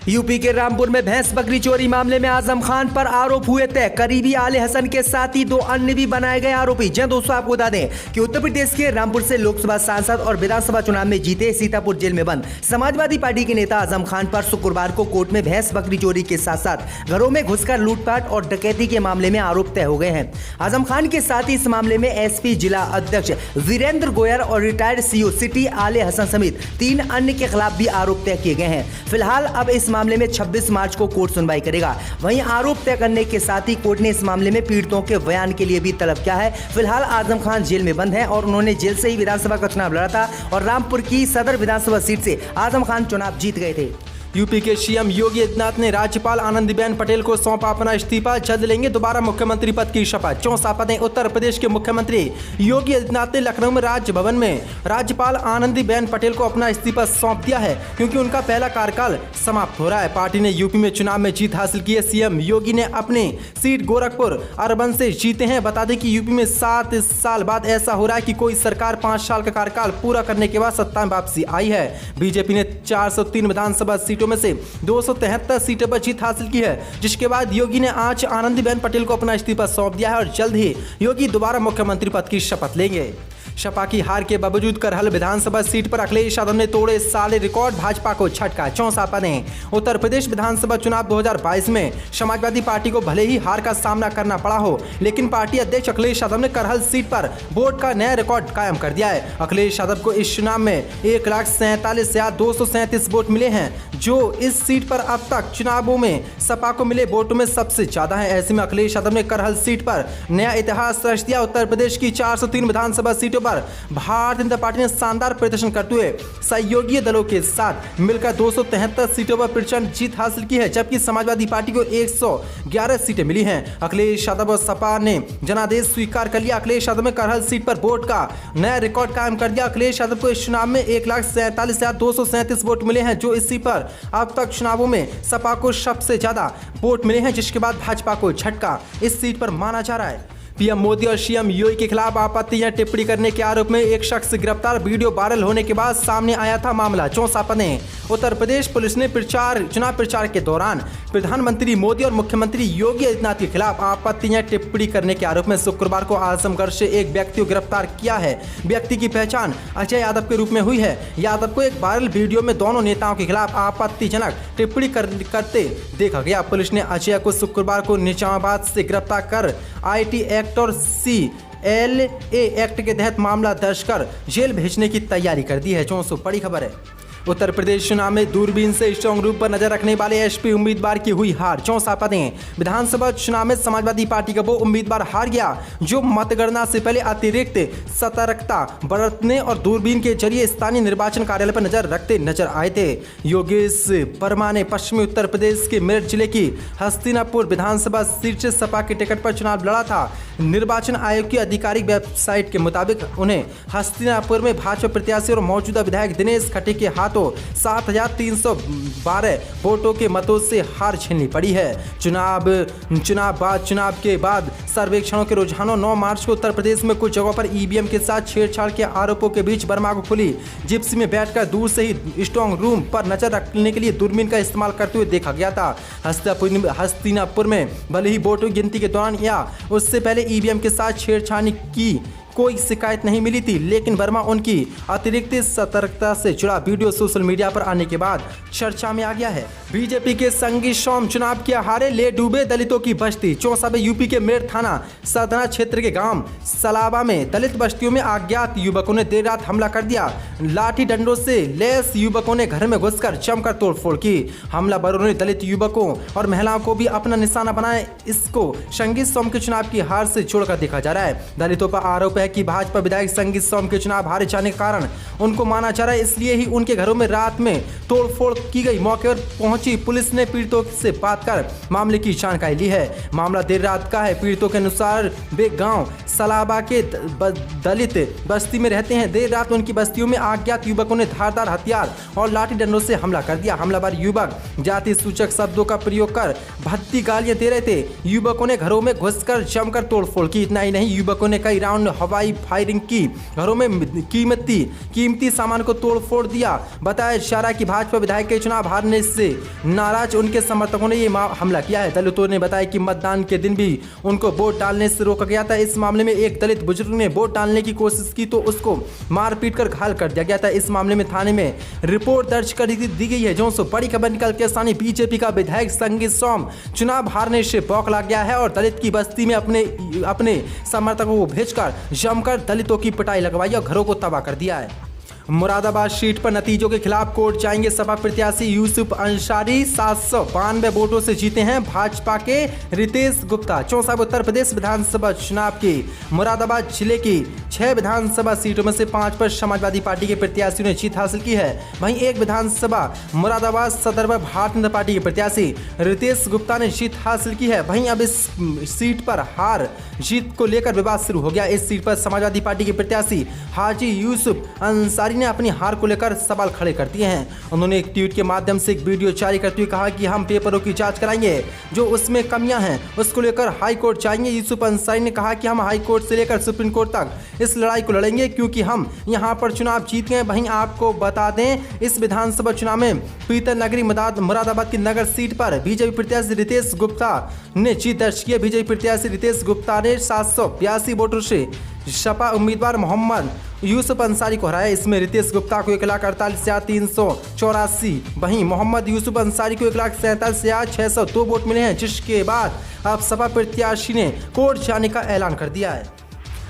UP के रामपुर में भैंस बकरी चोरी मामले में आजम खान पर आरोप हुए तय। करीबी आले हसन के साथ ही 2 अन्य भी बनाए गए आरोपी। जहां दोस्तों आपको बता दें कि उत्तर प्रदेश के रामपुर से लोकसभा सांसद और विधानसभा चुनाव में जीते सीतापुर जेल में बंद समाजवादी पार्टी के नेता आजम खान पर शुक्रवार को कोर्ट में भैंस बकरी चोरी के साथ साथ घरों में घुसकर लूटपाट और डकैती के मामले में आरोप तय हो गए हैं। आजम खान के साथ ही इस मामले में एसपी जिला अध्यक्ष वीरेंद्र गोयर और रिटायर्ड सीओ सिटी आले हसन समेत 3 अन्य के खिलाफ भी आरोप तय किए गए हैं। फिलहाल अब इस मामले में 26 मार्च को कोर्ट सुनवाई करेगा। वहीं आरोप तय करने के साथ ही कोर्ट ने इस मामले में पीड़ितों के बयान के लिए भी तलब किया है। फिलहाल आजम खान जेल में बंद है और उन्होंने जेल से ही विधानसभा का चुनाव लड़ा था और रामपुर की सदर विधानसभा सीट से आजम खान चुनाव जीत गए थे। यूपी के सीएम योगी आदित्यनाथ ने राज्यपाल आनंदीबेन पटेल को सौंपा अपना इस्तीफा। जल्द लेंगे दोबारा मुख्यमंत्री पद की शपथ। 64 पदें। उत्तर प्रदेश के मुख्यमंत्री योगी आदित्यनाथ ने लखनऊ में राजभवन में राज्यपाल आनंदीबेन पटेल को अपना इस्तीफा सौंप दिया है क्योंकि उनका पहला कार्यकाल समाप्त हो रहा है। पार्टी ने यूपी में चुनाव में जीत हासिल की है। सीएम योगी ने अपनी सीट गोरखपुर अर्बन से जीते हैं। बता दें कि यूपी में 7 साल बाद ऐसा हो रहा है कि कोई सरकार 5 साल का कार्यकाल पूरा करने के बाद सत्ता में वापसी आई है। बीजेपी ने 403 विधानसभा सीटों में से 273 सीटों पर जीत हासिल की है, जिसके बाद योगी ने आज आनंदीबेन पटेल को अपना इस्तीफा सौंप दिया है और जल्द ही योगी दोबारा मुख्यमंत्री पद की शपथ लेंगे। सपा की हार के बावजूद करहल विधानसभा सीट पर अखिलेश यादव ने तोड़े साले रिकॉर्ड। भाजपा को झटका। 64 पदें। उत्तर प्रदेश विधानसभा चुनाव 2022 में समाजवादी पार्टी को भले ही हार का सामना करना पड़ा हो, लेकिन पार्टी अध्यक्ष अखिलेश यादव ने करहल सीट पर वोट का नया रिकॉर्ड कायम कर दिया है। अखिलेश यादव को इस चुनाव में 1,47,237 वोट मिले हैं, जो इस सीट पर अब तक चुनावों में सपा को मिले वोटों में सबसे ज्यादा है। ऐसे में अखिलेश यादव ने करहल सीट पर नया इतिहास रच दिया। उत्तर प्रदेश की 403 विधानसभा सीटों पर भारतीय जनता पार्टी ने शानदार प्रदर्शन करते हुए सहयोगी दलों के साथ मिलकर 273 सीटों पर प्रचंड जीत हासिल की है, जबकि समाजवादी पार्टी को 111 सीटें मिली हैं। अखिलेश यादव और सपा ने जनादेश स्वीकार कर लिया। अखिलेश यादव ने करहल सीट पर वोट का नया रिकॉर्ड कायम कर दिया। अखिलेश यादव को इस चुनाव में 1,47,237 वोट मिले हैं, जो इसी पर अब तक चुनावों में सपा को सबसे ज्यादा वोट मिले हैं, जिसके बाद भाजपा को झटका इस सीट पर माना जा रहा है। पीएम मोदी और सीएम योगी के खिलाफ आपत्तियां टिप्पणी करने के आरोप में एक शख्स गिरफ्तार। वीडियो वायरल होने के बाद सामने आया था मामला। 64 पदें। उत्तर प्रदेश पुलिस ने चुनाव प्रचार के दौरान प्रधानमंत्री मोदी और मुख्यमंत्री योगी आदित्यनाथ के खिलाफ आपत्तियां टिप्पणी करने के आरोप में शुक्रवार को आजमगढ़ से एक व्यक्ति को गिरफ्तार किया है। व्यक्ति की पहचान अजय यादव के रूप में हुई है। यादव को एक वायरल वीडियो में दोनों नेताओं के खिलाफ आपत्तिजनक टिप्पणी करते देखा गया। पुलिस ने अजय को शुक्रवार को निजामाबाद से गिरफ्तार कर IT एक्ट और CLA एक्ट के तहत मामला दर्ज कर जेल भेजने की तैयारी कर दी है। जो बड़ी खबर है। उत्तर प्रदेश चुनाव में दूरबीन से स्ट्रांग रूम पर नजर रखने वाले एसपी उम्मीदवार की हुई हार। 64 पदें। विधानसभा चुनाव में समाजवादी पार्टी का वो उम्मीदवार हार गया जो मतगणना से पहले अतिरिक्त सतर्कता बरतने और दूरबीन के जरिए स्थानीय निर्वाचन कार्यालय पर नजर रखते नजर आए थे। योगेश वर्मा ने पश्चिमी उत्तर प्रदेश के मेरठ जिले की हस्तिनापुर विधानसभा सीट से सपा के टिकट पर चुनाव लड़ा था। निर्वाचन आयोग की आधिकारिक वेबसाइट के मुताबिक उन्हें हस्तिनापुर में भाजपा प्रत्याशी और मौजूदा विधायक दिनेश खट्टे के हाथों 7,312 वोटों के मतों से हार झेलनी पड़ी है। चुनाव के बाद सर्वेक्षणों के रुझानों 9 मार्च को उत्तर प्रदेश में कुछ जगहों पर EVM के साथ छेड़छाड़ के आरोपों के बीच वर्मा को खुली जिप्सी में बैठकर दूर से ही स्ट्रांग रूम पर नजर रखने के लिए दूरबीन का इस्तेमाल करते हुए देखा गया था। हस्तिनापुर में भले ही वोटों गिनती के दौरान या उससे पहले EVM के साथ छेड़छाड़ की कोई शिकायत नहीं मिली थी, लेकिन वर्मा उनकी अतिरिक्त सतर्कता से जुड़ा वीडियो सोशल मीडिया पर आने के बाद चर्चा में आ गया है। बीजेपी के संगी सोम चुनाव के हारे ले डूबे दलितों की बस्ती। 64 यूपी के मेरठ थाना सदना क्षेत्र के गांव सलाबा में दलित बस्तियों में अज्ञात युवकों ने देर रात हमला कर दिया। लाठी डंडों से लैस युवकों ने घर में घुसकर जमकर तोड़फोड़ की। हमलावरों ने दलित युवकों और महिलाओं को भी अपना निशाना बनाया। इसको संगी सोम के चुनाव की हार से जोड़कर देखा जा रहा है। दलितों पर आरोप है कि भाजपा विधायक संगीत सोम के चुनाव हारे जाने के कारण उनको माना जा रहा है, इसलिए ही उनके घरों में रात में तोड़फोड़ की गई। मौके पर पहुंची पुलिस ने पीड़ितों से बात कर मामले की जानकारी ली है। मामला देर रात का है। पीड़ितों के अनुसार वे गांव सलाबा के दलित बस्ती में रहते हैं। देर रात उनकी बस्तियों में अज्ञात युवकों ने धारदार हथियार और लाठी डंडों से हमला कर दिया। हमलावर युवक जाति सूचक शब्दों का प्रयोग कर भद्दी गालियां दे रहे थे। युवकों ने घरों में घुसकर जमकर तोड़फोड़ की। इतना ही नहीं, युवकों ने कई राउंड हवाई फायरिंग की, घरों में कीमती सामान को तोड़फोड़ दिया। बताया जा रहा है कि भाजपा विधायक के चुनाव हारने से नाराज उनके समर्थकों ने यह हमला किया है। दलितों ने बताया कि मतदान के दिन भी उनको वोट डालने से रोका गया था। इस मामले में एक दलित बुजुर्ग ने वोट डालने की कोशिश की तो उसको मारपीट कर घायल कर दिया गया था। इस मामले में थाने में रिपोर्ट दर्ज कर दी गई है। जो बड़ी खबर निकल के सामने, बीजेपी का विधायक संगीत सोम चुनाव हारने से बौखला गया है और दलित की बस्ती में अपने समर्थकों को भेजकर जमकर दलितों की पिटाई लगवाई और घरों को तबाह कर दिया है। मुरादाबाद सीट पर नतीजों के खिलाफ कोर्ट जाएंगे सपा प्रत्याशी यूसुफ अंसारी। 792 वोटों से जीते हैं भाजपा के रितेश गुप्ता। 64 उत्तर प्रदेश विधानसभा चुनाव की मुरादाबाद जिले की 6 विधानसभा सीटों में से 5 पर समाजवादी पार्टी के प्रत्याशियों ने जीत हासिल की है। वहीं एक विधानसभा मुरादाबाद सदर पर भारतीय जनता पार्टी के प्रत्याशी रितेश गुप्ता ने जीत हासिल की है। वहीं अब इस सीट पर हार जीत को लेकर विवाद शुरू हो गया। इस सीट पर समाजवादी पार्टी के प्रत्याशी हाजी यूसुफ अंसारी ने अपनी हार को लेकर सवाल खड़े कर दिए हैं। उन्होंने एक ट्वीट के माध्यम से एक वीडियो जारी करते हुए कहा कि हम पेपरों की जांच कराएंगे, जो उसमें कमियां हैं उसको लेकर हाई कोर्ट जाएंगे। यूसुफ अंसारी ने कहा कि हम हाई कोर्ट से लेकर सुप्रीम कोर्ट तक इस लड़ाई को लड़ेंगे क्योंकि हम यहां पर चुनाव जीत गए। वहीं आपको बता दें, इस विधानसभा चुनाव में पीतल नगरी मुरादाबाद की नगर सीट पर बीजेपी प्रत्याशी रितेश गुप्ता ने जीत दर्ज की है। बीजेपी प्रत्याशी रितेश गुप्ता ने 782 वोटों से सपा उम्मीदवार मोहम्मद यूसुफ अंसारी को हराया। इसमें रितेश गुप्ता को 1,48,384, वहीं मोहम्मद यूसुफ अंसारी को 1,47,602 वोट मिले हैं, जिसके बाद अब सपा प्रत्याशी ने कोर्ट जाने का ऐलान कर दिया है।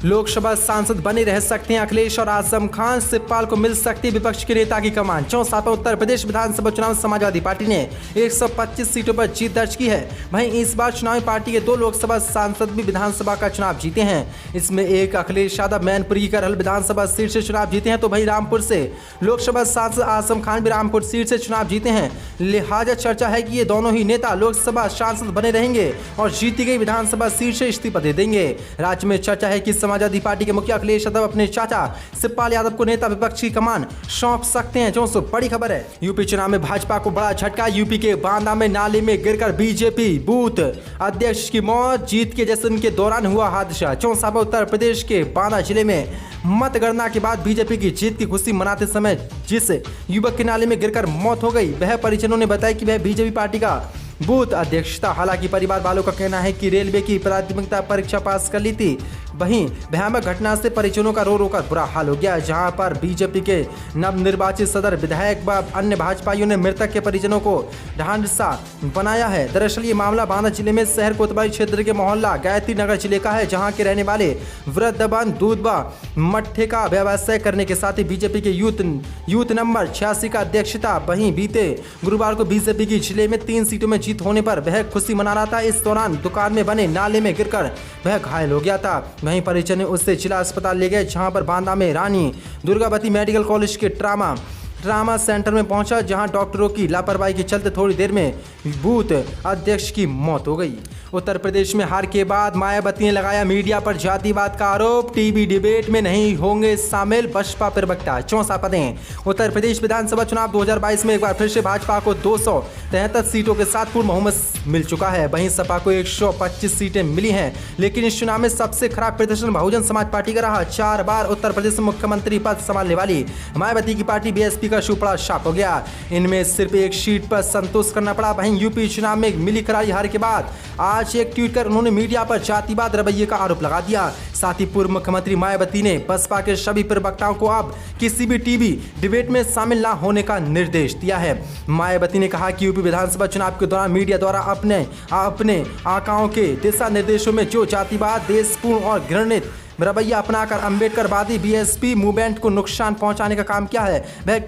लोकसभा सांसद बने रह सकते हैं अखिलेश और आजम खान। शिवपाल को मिल सकती विपक्ष के नेता की कमान। 64 उत्तर प्रदेश विधानसभा चुनाव समाजवादी पार्टी ने 125 सीटों पर जीत दर्ज की है। वहीं इस बार चुनावी पार्टी के 2 लोकसभा सांसद भी विधानसभा का चुनाव जीते हैं। इसमें एक अखिलेश यादव मैनपुरी की करहल विधानसभा सीट से चुनाव जीते हैं, तो वहीं रामपुर से लोकसभा सांसद आजम खान भी रामपुर सीट से चुनाव जीते हैं। लिहाजा चर्चा है कि ये दोनों ही नेता लोकसभा सांसद बने रहेंगे और जीती गई विधानसभा सीट से इस्तीफा दे देंगे। राज्य में चर्चा है कि समाजवादी पार्टी के मुखिया अखिलेश यादव अपने चाचा शिवपाल यादव को नेता विपक्ष की कमान सौंप सकते हैं। जो बड़ी खबर है, यूपी चुनाव में भाजपा को बड़ा झटका। यूपी के बांदा में नाले में गिरकर बीजेपी बूथ अध्यक्ष की मौत। जीत के जश्न के दौरान हुआ हादसा। 64 उत्तर प्रदेश के बांदा जिले में मतगणना के बाद बीजेपी की जीत की खुशी मनाते समय जिस युवक के नाले में गिरकर मौत हो गई, वह परिजनों ने बताया कि वह बीजेपी पार्टी का बूथ अध्यक्ष था। हालांकि परिवार वालों का कहना है कि रेलवे की प्राथमिकता परीक्षा पास कर ली थी। वहीं भयानक घटना से परिजनों का रो रो कर बुरा हाल हो गया, जहां पर बीजेपी के नवनिर्वाचित सदर विधायक व अन्य भाजपाइयों ने मृतक के परिजनों को ढांढसा बनाया है। दरअसल ये मामला बांदा जिले में शहर कोतवाली क्षेत्र के मोहल्ला गायत्री नगर जिले का है, जहां के रहने वाले वृद्धवन दूध व मट्ठे का व्यवसाय करने के साथ ही बीजेपी के यूथ नंबर 86 का अध्यक्ष था। वहीं बीते गुरुवार को बीजेपी की जिले में 3 सीटों में जीत होने पर वह खुशी मना रहा था। इस दौरान दुकान में बने नाले में गिरकर वह घायल हो गया था। वहीं परिजन ने उससे जिला अस्पताल ले गए, जहां पर बांदा में रानी दुर्गावती मेडिकल कॉलेज के ट्रामा सेंटर में पहुंचा, जहां डॉक्टरों की लापरवाही के चलते थोड़ी देर में बूथ अध्यक्ष की मौत हो गई। उत्तर प्रदेश में हार के बाद मायावती ने लगाया मीडिया पर जातिवाद का आरोप। टीवी डिबेट में नहीं होंगे शामिल बसपा प्रवक्ता। 64 पदें। उत्तर प्रदेश विधानसभा चुनाव 2022 में एक बार फिर से भाजपा को 273 सीटों के साथ पूर्ण बहुमत मिल चुका है। वहीं सपा को 125 सीटें मिली हैं, लेकिन इस चुनाव में सबसे खराब प्रदर्शन बहुजन समाज पार्टी का रहा। 4 बार उत्तर प्रदेश में मुख्यमंत्री पद संभालने वाली मायावती की पार्टी बीएसपी का शुपड़ा साफ हो गया। इनमें सिर्फ एक सीट पर संतोष करना पड़ा। वहीं यूपी चुनाव में मिली करारी हार के बाद आज एक ट्वीट कर उन्होंने मीडिया पर जातिवाद रवैये का आरोप लगा दिया। साथ ही पूर्व मुख्यमंत्री मायावती ने बसपा के सभी प्रवक्ताओं को अब किसी भी टीवी डिबेट में शामिल न होने का निर्देश दिया है। मायावती ने कहा कि यूपी विधानसभा चुनाव के दौरान मीडिया द्वारा अपने आकाओं के दिशा निर्देशों में जो जातिवाद, देशपूर्ण और घृणित रवैया अपनाकर अम्बेडकरवादी बीएसपी मूवमेंट को नुकसान पहुंचाने का काम किया है, वह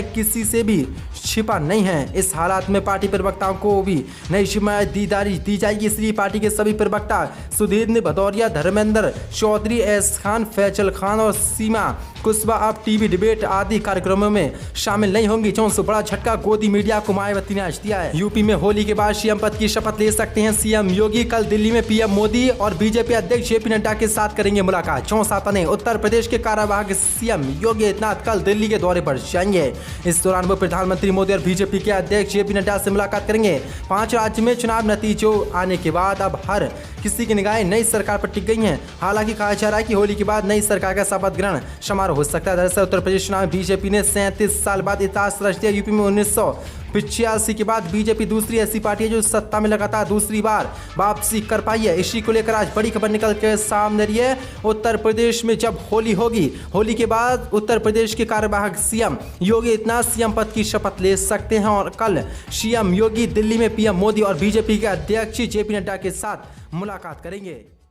किसी से भी छिपा नहीं है। इस हालात में पार्टी प्रवक्ताओं को भी नई जिम्मेदारी दी जाएगी। इसलिए पार्टी के सभी प्रवक्ता सुधीर भदौरिया, धर्मेंद्र चौधरी, एस खान, फैजल खान और सीमा कुशवाहा अब टीवी डिबेट आदि कार्यक्रमों में शामिल नहीं होंगी। 400 बड़ा झटका गोदी मीडिया को मायावती ने आज दिया है। यूपी में होली के बाद सीएम पद की शपथ ले सकते हैं सीएम योगी। कल दिल्ली में पीएम मोदी और बीजेपी अध्यक्ष जेपी नड्डा के साथ करेंगे मुलाकात। 64 बने उत्तर प्रदेश के कार्यवाहक सीएम योगी आदित्यनाथ कल दिल्ली के दौरे पर जाएंगे। इस दौरान वो प्रधानमंत्री मोदी और बीजेपी के अध्यक्ष जेपी नड्डा से मुलाकात करेंगे। 5 राज्य में चुनाव नतीजों आने के बाद अब हर किसी की निगाहें नई सरकार पर टिक गई हैं। हालांकि कहा जा रहा है कि होली के बाद नई सरकार का शपथ ग्रहण समारोह हो सकता है। दरअसल उत्तर प्रदेश चुनाव में बीजेपी ने 37 साल बाद इतिहास रच दिया। यूपी में 1985 के बाद बीजेपी दूसरी ऐसी पार्टी है जो सत्ता में लगातार दूसरी बार वापसी कर पाई है। इसी को लेकर आज बड़ी खबर निकल के सामने रही है। उत्तर प्रदेश में जब होली होगी, होली के बाद उत्तर प्रदेश के कार्यवाहक सीएम योगी आदित्यनाथ सीएम पद की शपथ ले सकते हैं और कल सीएम योगी दिल्ली में पीएम मोदी और बीजेपी के अध्यक्ष जेपी नड्डा के साथ मुलाकात करेंगे।